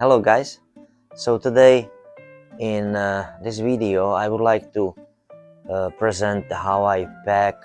Hello guys, so today in this video I would like to present how I pack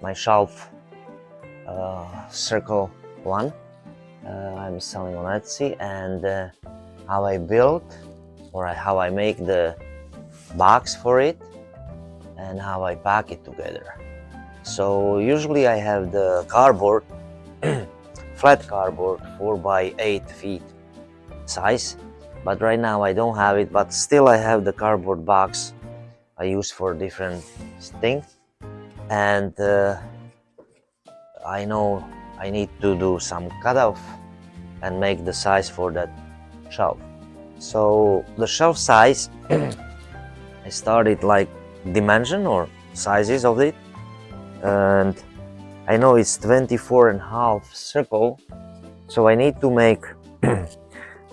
my shelf circle one I'm selling on Etsy, and how I build how I make the box for it and how I pack it together. So usually I have the cardboard flat cardboard 4 by 8 feet size, but right now I don't have it, but still I have the cardboard box I use for different things, and I know I need to do some cutoff and make the size for that shelf. So the shelf size I started like dimension or sizes of it, and I know it's 24 and a half circle, so I need to make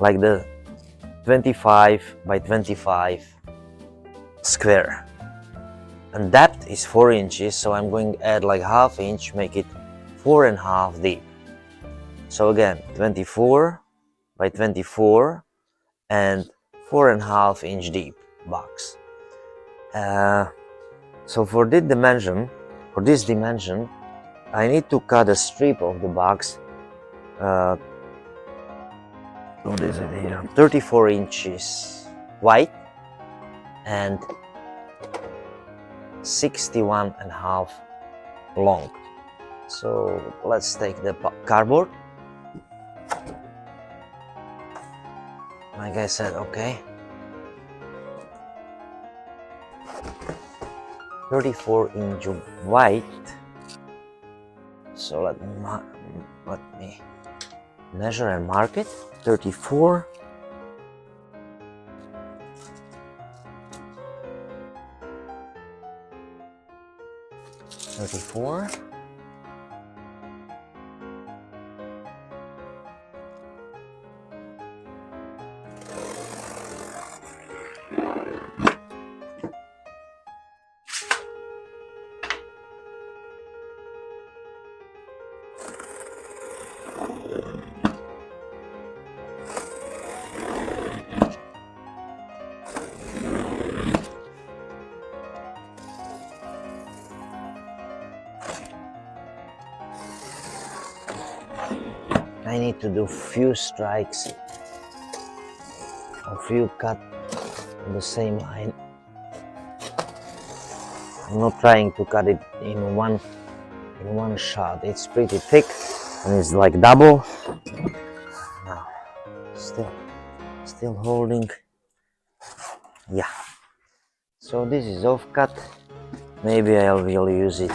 like the 25 by 25 square, and depth is 4 inches, so I'm going to add like half inch, make it 4.5 deep. So again, 24 by 24 and 4.5 inch deep box. So for this dimension I need to cut a strip of the box. What is it here? 34 inches wide and 61.5 long. So let's take the cardboard. Like I said, okay, 34 inch wide. So let me measure and mark it. 34 34 I need to do few strikes or few cut on the same line. I'm not trying to cut it in one shot. It's pretty thick and it's like double. Now still holding. Yeah, so this is off cut. Maybe I will use it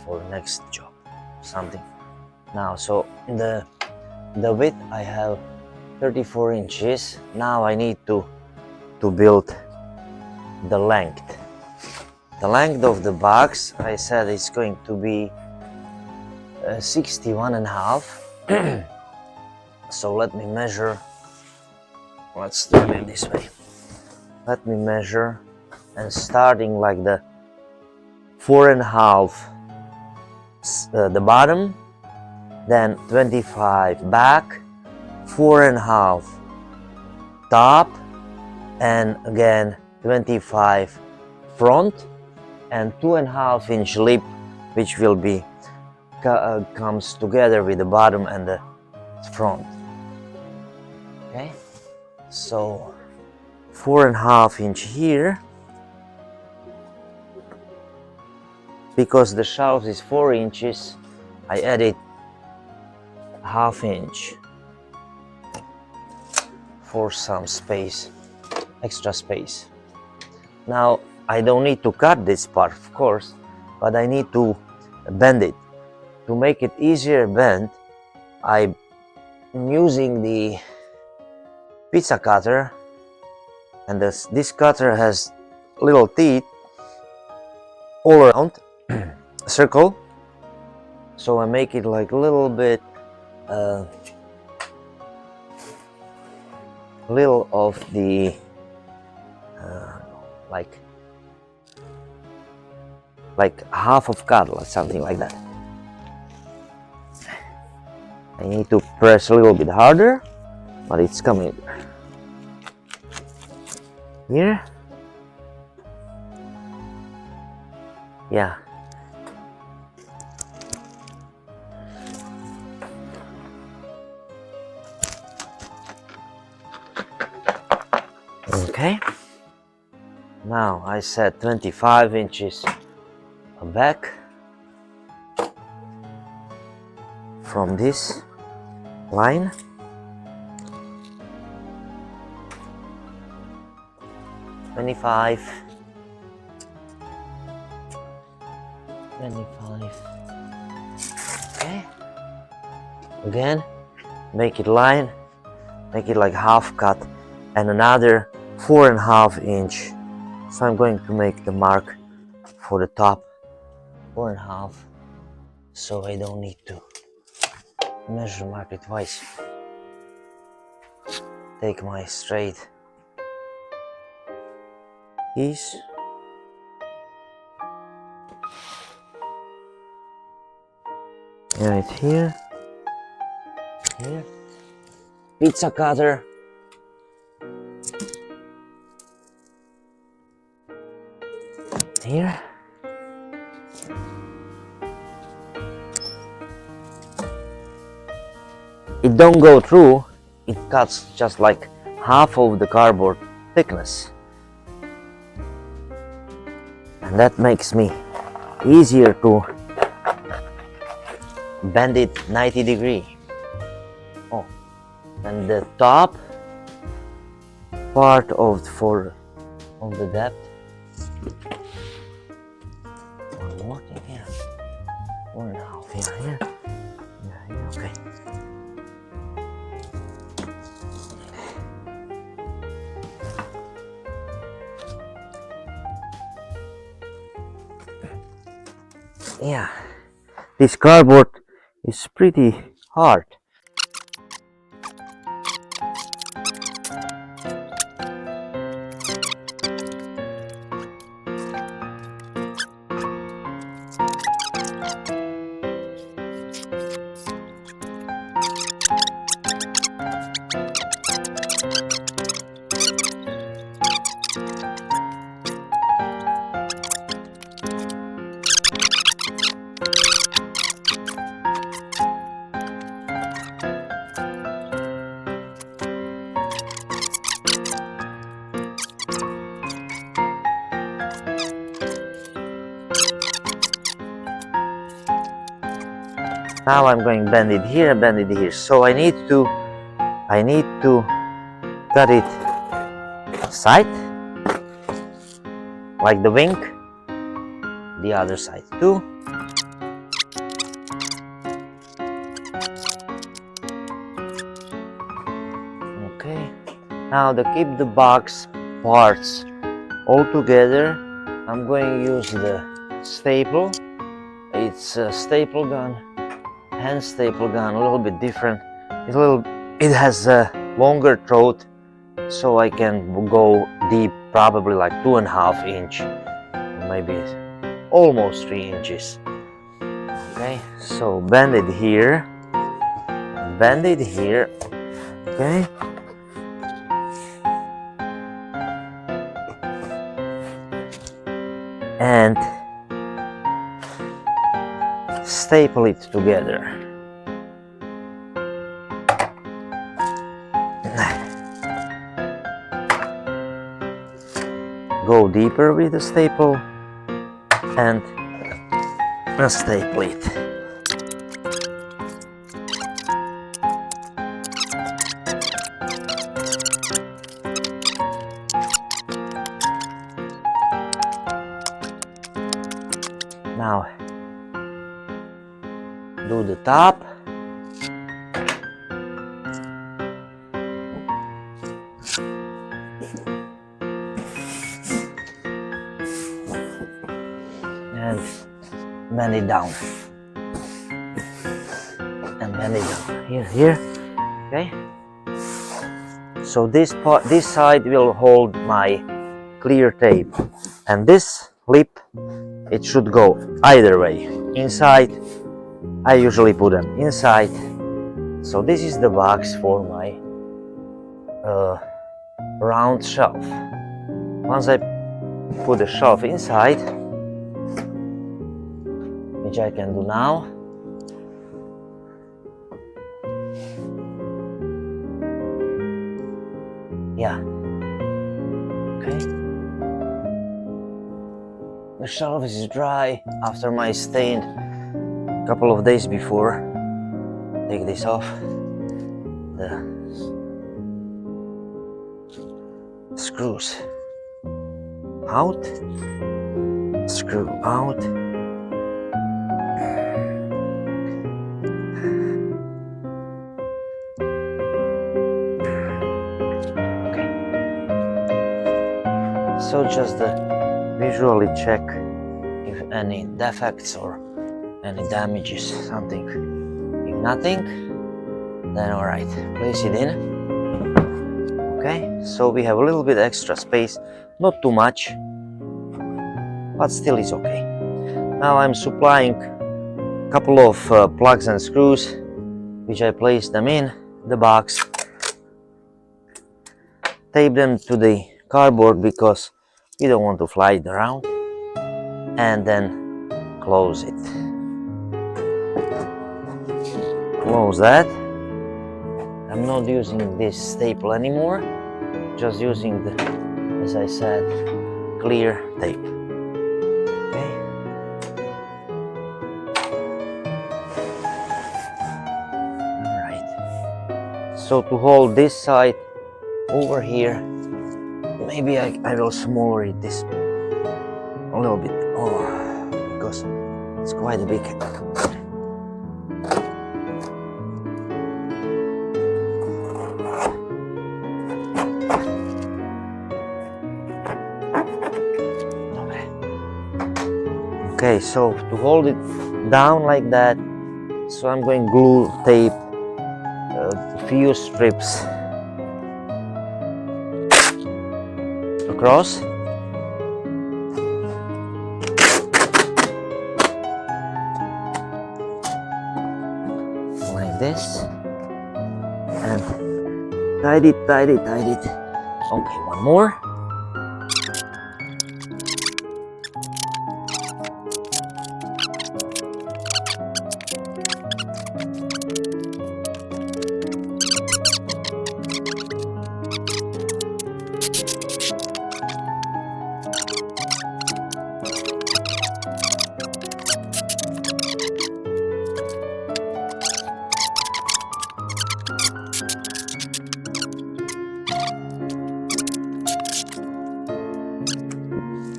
for next job, something. Now, so the width I have 34 inches. Now I need to build the length. The length of the box, I said it's going to be 61.5. So let me measure. Let's do it this way. Let me measure, and starting like the 4.5 the bottom, then 25 back, 4.5 top, and again 25 front, and 2.5 inch lip, which will be comes together with the bottom and the front. Okay, so 4.5 inch here, because the shelf is 4 inches. I added half inch for some space, extra space. Now I don't need to cut this part, of course, but I need to bend it. To make it easier bend, I'm using the pizza cutter, and this cutter has little teeth all around circle, so I make it like a little bit little of the like half of cut, or something like that. I need to press a little bit harder but it's coming here. Yeah. Okay. Now I set 25 inches back from this line. Twenty-five. Okay. Again, make it line, make it like half cut, and another 4.5 inch. So I'm going to make the mark for the top 4.5, so I don't need to measure mark it twice. Take my straight piece. Right here, here, pizza cutter, here, it don't go through, it cuts just like half of the cardboard thickness, and that makes me easier to bend it 90 degrees. Oh, and the top part of the depth. One more thing here. 4.5 here. Yeah, okay. Yeah, this cardboard is pretty hard. Now I'm going to bend it here and bend it here. So I need to cut it side, like the wing, the other side too. Okay. Now to keep the box parts all together, I'm going to use the staple. It's a staple gun. Hand staple gun, a little bit different. It has a longer throat, so I can go deep, probably like 2.5 inch, maybe almost 3 inches. Okay, so bend it here, okay. And staple it together. Go deeper with the staple and staple it. Now do the top. And bend it down. And bend it down. Here. Okay. So this side will hold my clear tape. And this lip, it should go either way. Inside, I usually put them inside. So this is the box for my a round shelf. Once I put the shelf inside, which I can do now, yeah, okay. The shelf is dry after my stain a couple of days before. Take this off, the screws out, screw out. Okay. So just visually check if any defects or any damages, something. If nothing, then alright, place it in. Okay, so we have a little bit extra space, not too much, but still is okay. Now I'm supplying a couple of plugs and screws, which I place them in the box, tape them to the cardboard because we don't want to fly it around, and then close it. Close that. I'm not using this staple anymore, just using the, as I said, clear tape. Okay. Alright. So to hold this side over here, maybe I will smaller it this a little bit. Oh, because it's quite a big. Okay, so to hold it down like that, so I'm going to glue tape a few strips across. Like this. And tied it. Okay, one more.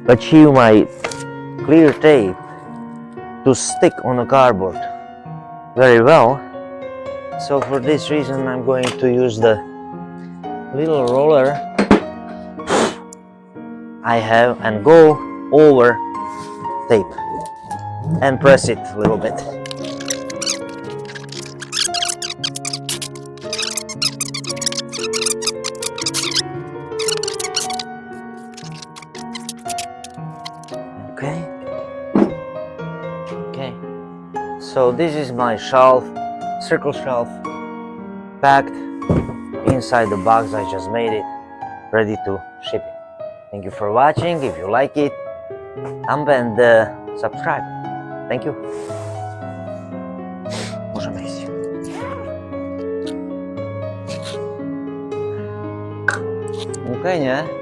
Achieve my clear tape to stick on the cardboard very well. So for this reason I'm going to use the little roller I have and go over tape and press it a little bit. Okay, so this is my shelf, circle shelf, packed inside the box. I just made it, ready to ship it. Thank you for watching. If you like it, and subscribe. Thank you. Możemy iść. Okej, nie?